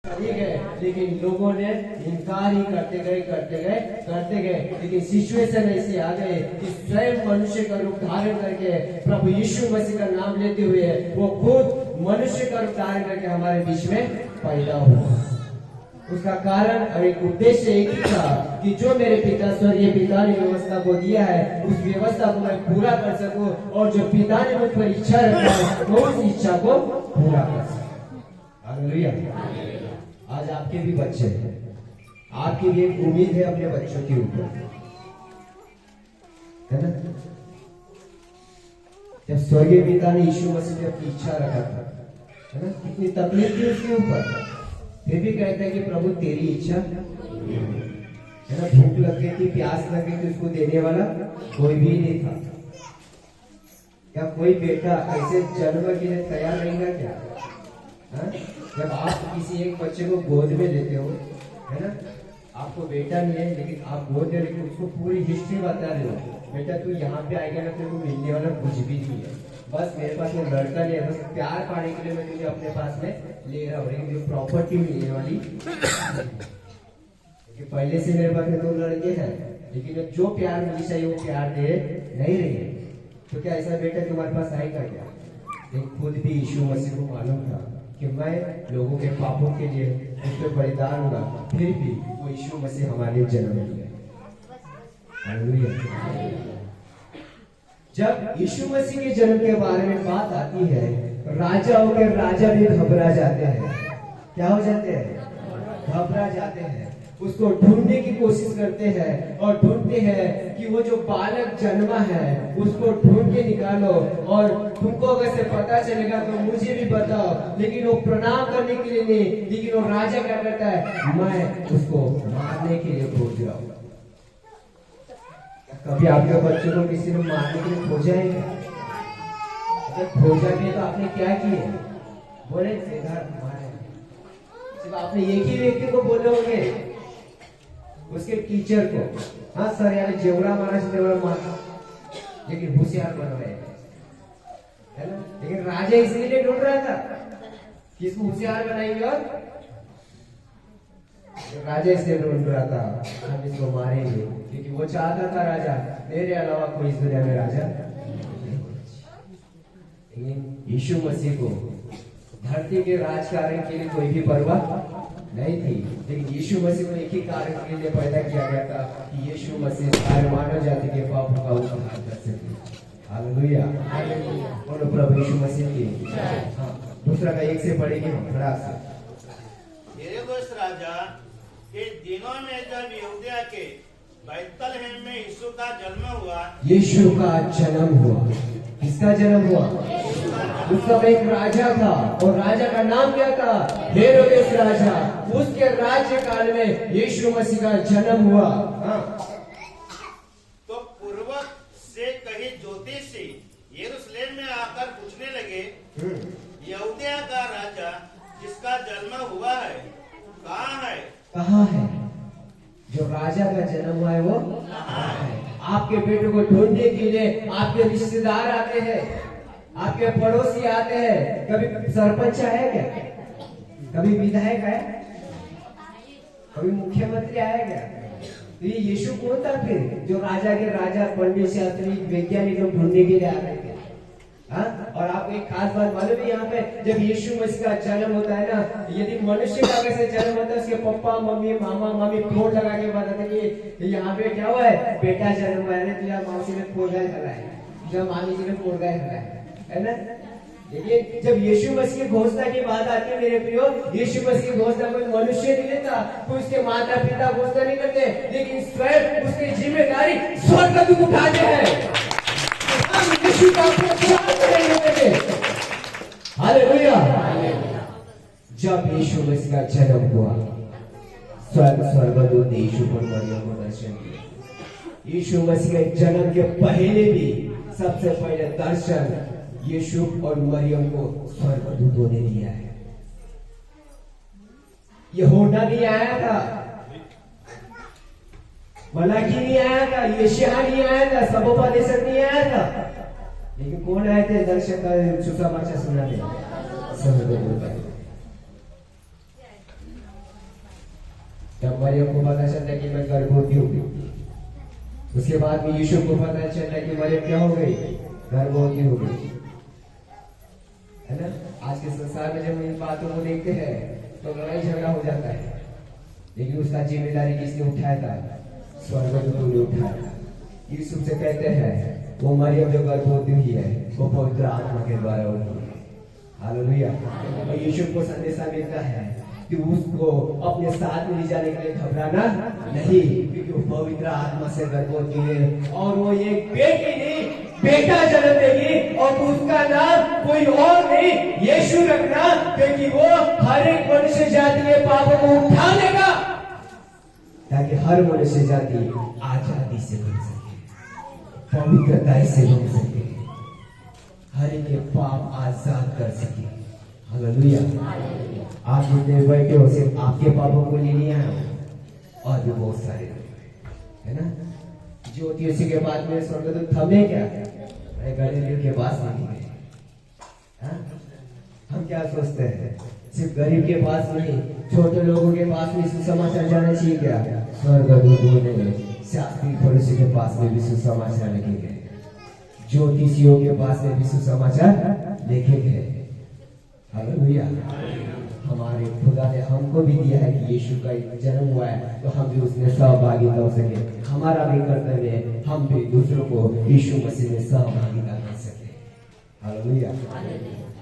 ठीक है, लेकिन लोगों ने इनकार ही करते गए, लेकिन सिचुएशन ऐसे आ गए कि स्वयं मनुष्य का रूप धारण करके प्रभु यीशु मसीह का नाम लेते हुए वो खुद मनुष्य का रूप धारण करके हमारे बीच में पैदा हुआ। उसका कारण और एक उद्देश्य एक ही था कि जो मेरे पिता स्वर्गीय पिता ने व्यवस्था को दिया है उस व्यवस्था को मैं पूरा कर सकूं, और जो पिता ने मुझ पर इच्छा रखा है वो उस इच्छा को पूरा कर सकूं। हालेलुया। आज आपके भी बच्चे हैं, आपकी भी एक उम्मीद है अपने बच्चों के ऊपर, है ना। जब स्वर्गीय पिता ने यीशु मसीह ने अपनी इच्छा रखा था, है ना, कितनी तकलीफ थी उसके ऊपर, फिर भी कहता है कि प्रभु तेरी इच्छा, है ना। भूख लग गई थी, प्यास लग गई थी, उसको देने वाला कोई भी नहीं था। क्या कोई बेटा ऐसे जन्म के लिए तैयार रहेगा क्या? हा? जब आप किसी एक बच्चे को गोद में लेते हो, है ना, आपको बेटा नहीं है लेकिन आप गोद में लेके उसको पूरी हिस्ट्री बता रहे हो, बेटा तू यहाँ पे आएगा ना, तेरे को मिलने वाला कुछ भी नहीं है, बस मेरे पास में लड़का नहीं है, बस प्यार पाने के लिए मैं तुझे अपने पास में ले रहा हूँ, लेकिन जो प्रॉपर्टी मिलने वाली पहले से मेरे पास में 2 लड़के हैं, लेकिन जो प्यार मुझे चाहिए वो प्यार दे नहीं रही है। तो क्या ऐसा बेटा तुम्हारे पास आएगा क्या? लेकिन खुद भी यीशु मसीह को मालूम था कि मैं लोगों के पापों के लिए उस पर बलिदान हुआ, फिर भी वो यीशु मसीह हमारे लिए जन्म लिया। हालेलुया। जब यीशु मसीह के जन्म के बारे में बात आती है, राजाओं के राजा भी घबरा जाते हैं। क्या हो जाते हैं? घबरा जाते हैं। उसको ढूंढने की कोशिश करते हैं और ढूंढते हैं कि वो जो बालक जन्मा है उसको ढूंढ के निकालो, और तुमको अगर से पता चलेगा तो मुझे भी बताओ। लेकिन वो प्रणाम करने के लिए नहीं, लेकिन वो राजा क्या करता है? मैं उसको मारने के लिए खोज रहा हूँ। कभी आपके बच्चों को किसी ने मारने के लिए खोजा है क्या? अगर खोजा भी तो आपने क्या किए? बोले मारे। सिर्फ आपने एक ही व्यक्ति को बोले होंगे, उसके टीचर को, हाँ सर यार जेवड़ा मारा मारा, लेकिन होशियार बन रहे हैं, है ना। लेकिन राजा इसलिए ढूंढ रहा था कि इसको होशियार बनाएंगे, और राजा इसलिए ढूंढ रहा था हम इसको मारेंगे, क्योंकि वो चाहता था राजा मेरे अलावा कोई इस दुनिया में राजा। लेकिन यीशु मसीह को धरती के राजकारण के लिए कोई भी परवाह नहीं थी, लेकिन यीशु मसीह को एक ही कारण के लिए पैदा किया गया था कि यीशु मसीह सारे मानव जाति के पापों का उद्धार कर सके। हालेलुया। बोलो प्रभु यीशु मसीह की। हाँ, दूसरा का एक से पढ़ेंगे खड़ा से। हेरोदेस राजा के दिनों में जब यहूदिया के बैतलहम में यीशु का जन्म हुआ, यीशु का जन्म हुआ। किसका जन्म हुआ? उसका एक राजा था, और राजा का नाम क्या था? हेरोदेस राजा। उसके राज्य काल में यीशु मसीह का जन्म हुआ। हाँ। तो पूर्व से कई ज्योतिषी यरूशलेम में आकर पूछने लगे, यहूदिया का राजा जिसका जन्म हुआ है कहाँ है? कहाँ है? जो राजा का जन्म हुआ है वो कहाँ है? आपके बेटे को ढूंढने के लिए आपके रिश्तेदार आते हैं, आपके पड़ोसी आते हैं। कभी सरपंच है क्या? कभी विधायक है? कभी मुख्यमंत्री आया क्या? तो ये यीशु कौन था फिर, जो राजा के राजा, पंडित शास्त्री वैज्ञानिक लोग ढूंढने के लिए आ रहे थे? हाँ? और आपको एक खास बात मालूम है, यहाँ पे जब यीशु मसीह का जन्म होता है ना, यदि मनुष्य का अगर से जन्म होता है, उसके पप्पा मम्मी मामा मामी फोड़ लगा के बताते कि यहाँ पे क्या हुआ है, बेटा जन्म हुआ है, तुझे मौसी ने फोड़गाय खिलाया है, जब मामी जी ने फोड़गाय खिलाया है ना। लेकिन जब यीशु मसीह की घोषणा की बात आती है मेरे प्रियो, यीशु मसीह की घोषणा कोई मनुष्य नहीं लेता, कोई उसके माता पिता घोषणा नहीं करते, लेकिन स्वयं उसकी जिम्मेदारी स्वर्गदूत उठाते हैं। यीशु का प्रचार करेंगे। हालेलुया। जब यीशु मसीह का जन्म हुआ, स्वर्गदूत ने यीशु पर मरियम को दर्शन दिया। यीशु मसीह के जन्म के पहले भी सबसे पहले दर्शन यीशु और मरियम को स्वर्गदूतों ने दिया है। यूहन्ना नहीं आया था, मलाकी नहीं आया था, यशायाह नहीं आया था, सबोपदेशक नहीं आया था, लेकिन कौन आए थे दर्शन का सुसमाचार सुनाने? जब मरियम को पता चलता कि मैं गर्भवती हो गई, उसके बाद में यीशु को पता चला कि मरियम क्या हो गई, गर्भवती हो गई, है ना। आज के संसार में जब हम इन बातों को देखते हैं तो लड़ाई झगड़ा हो जाता है, लेकिन उसका जिम्मेदारी किसने उठाया था, स्वर्गदूतों ने उठाया था। यीशु से कहते हैं वो मरियम जो गर्भवती हुई है वो पवित्र आत्मा के द्वारा हुई है। हालेलुया। और यीशु को संदेशा मिलता है कि उसको अपने साथ में ले जाने के लिए घबराना नहीं, क्योंकि वो पवित्र आत्मा से गर्भवती है और वो एक बेटी नहीं बेटा जन्म देगी, और उसका नाम कोई और नहीं यीशु रखना, क्योंकि वो हर एक मनुष्य जाति के पापों को उठा लेगा, ताकि हर मनुष्य जाति आजादी से बन सके, पवित्रता से बन सके, हर एक के पाप आजाद कर सके। हालेलुया। आप जितने बैठे हो सिर्फ आपके पापों को ले लिया है, और भी बहुत सारे है ना। ज्योतिषी के बाद में स्वर्गदूत थमे क्या, गलीलियों के पास नहीं गए। हम क्या सोचते हैं, सिर्फ गरीब के पास नहीं, छोटे लोगों के पास भी सुसमाचार जाना चाहिए क्या, स्वर्गदूत बोले शास्त्री फरीसी के पास में भी सुसमाचार लिखेंगे, ज्योतिषियों के पास में भी सुसमाचार लिखेंगे। हालेलुया। हमारे खुदा ने हमको भी दिया है कि यीशु का जन्म हुआ है तो हम भी उसमें सहभागिता हो सके। हमारा भी कर्तव्य है हम भी दूसरों को यीशु मसीह में सहभागिता कर सके। हालेलुया।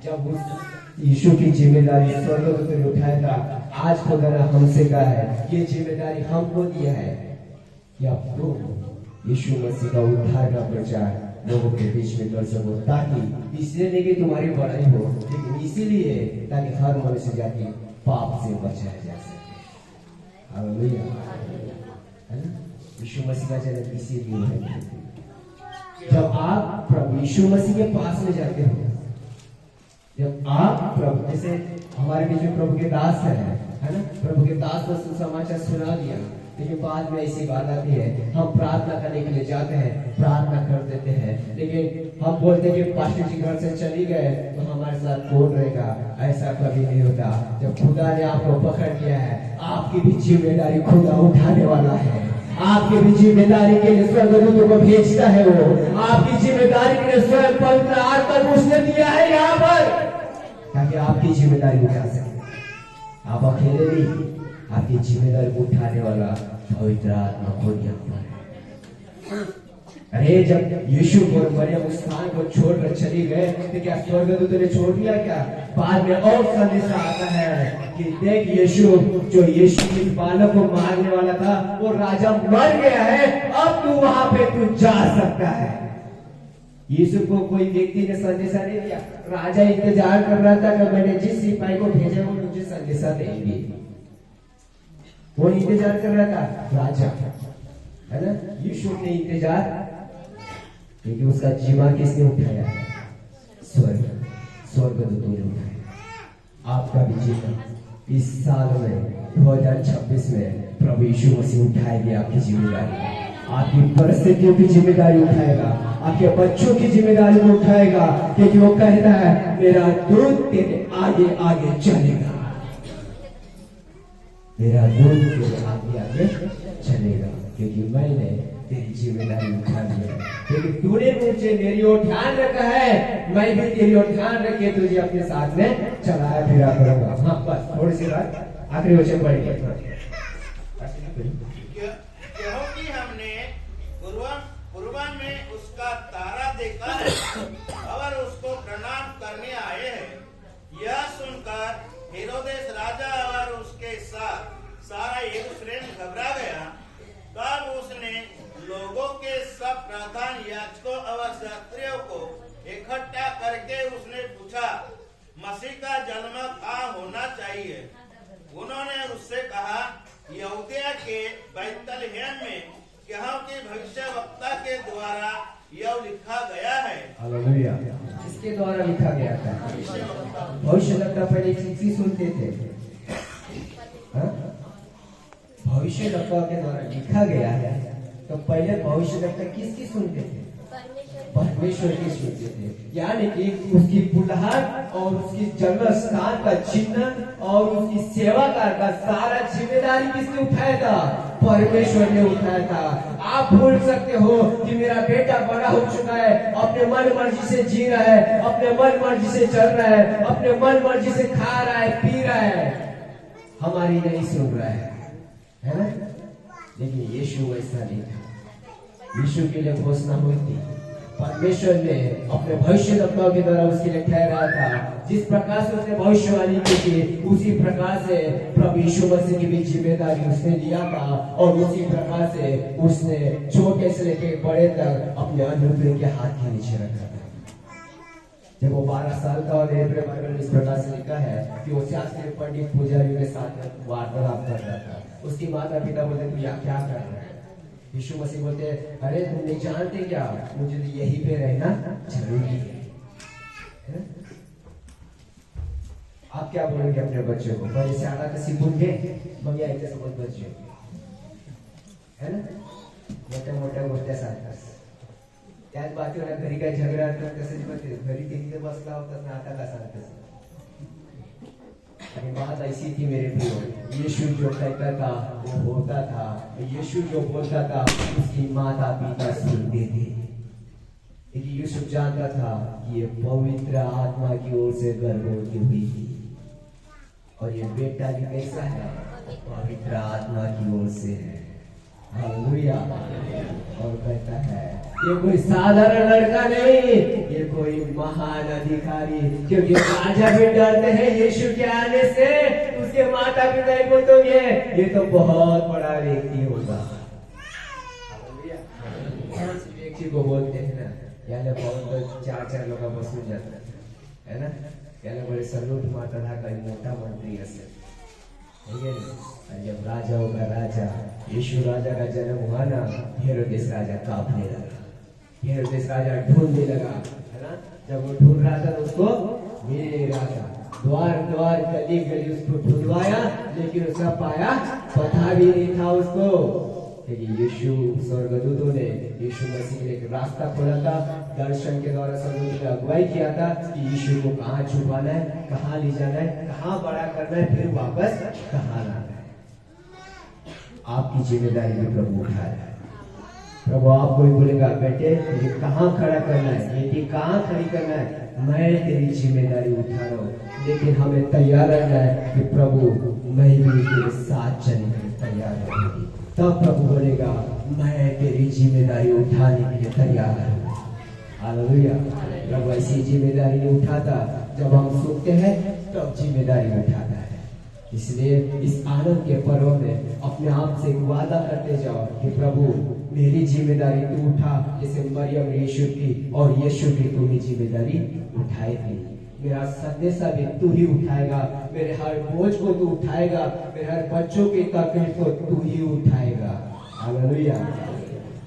जब उस यीशु की जिम्मेदारी स्वर्गदूत ने उठाया था, आज खुदा ने हमसे कहा है ये जिम्मेदारी हमको दिया है कि अब तुम यीशु मसीह का उद्धार का प्रचार लोगों के बीच में कर सको, ताकि इसलिए नहीं कि तुम्हारी बड़ाई हो, लेकिन इसीलिए ताकि हर मनुष्य जाति पाप से बचाया जा सके। हालेलुया। है ना। यीशु मसीह का जन्म इसीलिए है। जब आप प्रभु यीशु मसीह के पास में जाते हो, जब आप प्रभु, जैसे हमारे बीच में प्रभु के दास है ना, प्रभु के दास को सुसमाचार सुना दिया, लेकिन बाद में ऐसी बात आती है हम प्रार्थना करने के लिए जाते हैं, प्रार्थना कर देते हैं, लेकिन हम बोलते हैं कि पास्टर जी घर से चली गए तो हमारे साथ कौन रहेगा। ऐसा कभी नहीं होता। जब खुदा ने आपको पकड़ लिया है, आपकी भी जिम्मेदारी खुदा उठाने वाला है। आपकी भी जिम्मेदारी के लिए स्वर्गदूतों को भेजता है, वो आपकी जिम्मेदारी के लिए स्वयं पवित्र आत्मा को उसने दिया है यहाँ पर, ताकि आपकी जिम्मेदारी उठा सके। आप अकेले नहीं, आपकी जिम्मेदारी को उठाने वाला पवित्र आत्मा को यहाँ पर है। अरे जब यीशु और मरियम उस स्थान को छोड़कर चली गए तो क्या स्वर्गदूतों ने छोड़ दिया क्या? बाद में और संदेशा आता है कि देख यीशु, जो यीशु इस बालक को मारने वाला था वो राजा मर गया है, अब तू वहां पे तू जा सकता है। यीशु को कोई व्यक्ति ने संदेशा नहीं दिया, राजा इंतजार कर रहा था कि मैंने जिस सिपाही को भेजा वो मुझे संदेशा देंगे। वो इंतजार कर रहा था राजा, है ना। यीशु ने इंतजार, क्योंकि उसका जीवा किसने उठाया? स्वर्गदूतों ने उठाया। आपका भी जीवन इस साल में 2026 में प्रभु यीशु मसीह उठाएगी आपकी जिम्मेदारी, आपकी परिस्थितियों की जिम्मेदारी उठाएगा, आपके बच्चों की जिम्मेदारी को उठाएगा, क्योंकि वो कहता है मेरा दूत तेरे आगे आगे चलेगा, मेरा दूत तेरे आगे आगे चलेगा, क्योंकि मैंने तेरी जिम्मेदारी उठा ली है, क्योंकि तूने मुझे मेरी ओर ध्यान रखा है, मैं भी तेरी ओर ध्यान रखे तुझे अपने साथ में चलाया फिरा करूंगा। हाँ बस थोड़ी सी बात आखिरी वचन पढ़ेंगे। क्योंकि हमने पूर्वा में उसका तारा देखा है और उसको प्रणाम करने आए हैं। यह सुनकर हेरोदेस राजा और उसके साथ सारा यरूशलेम घबरा गया। तब उसने लोगों के सब प्रधान याजकों और शास्त्रियों को इकट्ठा करके उसने पूछा, मसीह का जन्म कहाँ होना चाहिए? उन्होंने उससे कहा, यहूदिया के बैतलहम में, क्योंकि भविष्यवक्ता के द्वारा यह लिखा गया है। हालेलुया। किसके द्वारा लिखा गया था? भविष्यवक्ता पहले किसकी सुनते थे? भविष्यवक्ता के द्वारा लिखा गया है, तो पहले भविष्यवक्ता किसकी सुनते थे? परमेश्वर की सुनते थे, यानी कि उसकी बुलाहट और उसकी जन्म स्थान का चिन्ह और उसकी सेवा का सारा जिम्मेदारी किसने उठाया था? परमेश्वर ने उठाया था। आप भूल सकते हो कि मेरा बेटा बड़ा हो चुका है, अपने मन मर्जी से जी रहा है, अपने मन मर्जी से चल रहा है, अपने मन मर्जी से खा रहा है, पी रहा है, हमारी नहीं सुन रहा है ना? लेकिन यीशु वैसा नहीं था। यीशु के लिए घोषणा हुई थी, परमेश्वर ने अपने भविष्यवक्ताओं के द्वारा उसके लिए ठहराया था। जिस प्रकार से उसने भविष्यवाणी की थी, उसी प्रकार से प्रभु यीशु मसीह की भी जिम्मेदारी उसने लिया था और उसी प्रकार से उसने छोटे से लेकर बड़े तक अपने अनुग्रह के हाथ के नीचे रखा था। जब वो 12 साल का और बाइबल में इस प्रकार से लिखा है कि वो शास्त्री पंडित पुजारियों के साथ वार्तालाप कर रहा था। उसकी माता पिता बोलते तू यहाँ क्या कर रहा है? यीशु मसीह बोलते अरे तुम नहीं जानते क्या, मुझे तो यहीं पे रहना जरूरी है? आप क्या बोलोगे अपने बच्चों को? पर इसे आगा किसी बुन के मंगिया इतने समझ बच्चों है ना, मोठ्या मोठ्या गोष्टी सांगतात। त्याच बाजूला घरी काही झगडा तसंच म्हणते, घरी तिथे बसला होता ना, आता का सांगतेस? बात ऐसी थी मेरे प्रियो, यीशु जो कहता था वो होता था, यीशु जो बोलता था उसकी माता पिता सुनते थे। लेकिन यूसुफ जानता था कि ये पवित्र आत्मा की ओर से गर्भवती हुई थी और ये बेटा भी कैसा है? पवित्र आत्मा की ओर से है। हालेलुया। और कहता है ये कोई साधारण लड़का नहीं, ये कोई महान अधिकारी, क्योंकि राजा भी डरते हैं यीशु के आने से। उसके माता पिता को तो ये तो बहुत बड़ा व्यक्ति होगा। व्यक्ति को बोलते हैं ना, यानी बहुत 4 लोग बसून जातात है ना, यानी बड़े सलूट मारता था काही मोठा मंत्री असेल, जब राजा होगा राजा, यीशु राजा का जन्म हुआ ना, हेरोदेस राजा कांपने लगा, हेरोदेस राजा ढूंढने लगा है ना। जब वो ढूंढ रहा था तो उसको मिल राजा, द्वार द्वार गली गली उसको ढूंढवाया, लेकिन उसका पाया पता भी नहीं था उसको। लेकिन यीशु स्वर्गदूतों ने यीशु मसीह के लिए एक रास्ता खोला था, दर्शन के द्वारा स्वर्गदूतों ने अगुवाई किया था कि यीशु को कहाँ छुपाना है, कहाँ ले जाना है, कहाँ बड़ा करना है, फिर वापस कहाँ लाना है। आपकी जिम्मेदारी भी प्रभु उठा रहा है। प्रभु आपको ही बोलेगा बेटे ये कहाँ खड़ा करना है, बेटी कहाँ खड़ी करना है, मैं तेरी जिम्मेदारी उठा रहा हूँ। लेकिन हमें तैयार रहना है कि प्रभु मैं भी तेरे साथ चलने के लिए तैयार रहूंगी। तब प्रभु बोलेगा मैं तेरी जिम्मेदारी उठाने के लिए तैयार हूँ। हालेलुया। प्रभु ऐसी जिम्मेदारी नहीं उठाता, जब हम सुनते हैं तब जिम्मेदारी उठाता है। इसलिए इस आनंद के पर्व में अपने आप से एक वादा करते जाओ कि प्रभु मेरी जिम्मेदारी तू उठा, जैसे मरियम यीशु की और यीशु की तू ही जिम्मेदारी उठाई थी। मेरा संदेशा भी तू ही उठाएगा, मेरे हर बोझ को तू उठाएगा, मेरे हर बच्चों की तकलीफ को तू ही उठाएगा। हालेलुया।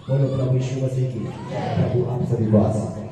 बोलो प्रभु यीशु मसीह की। प्रभु आप सभी को आशीष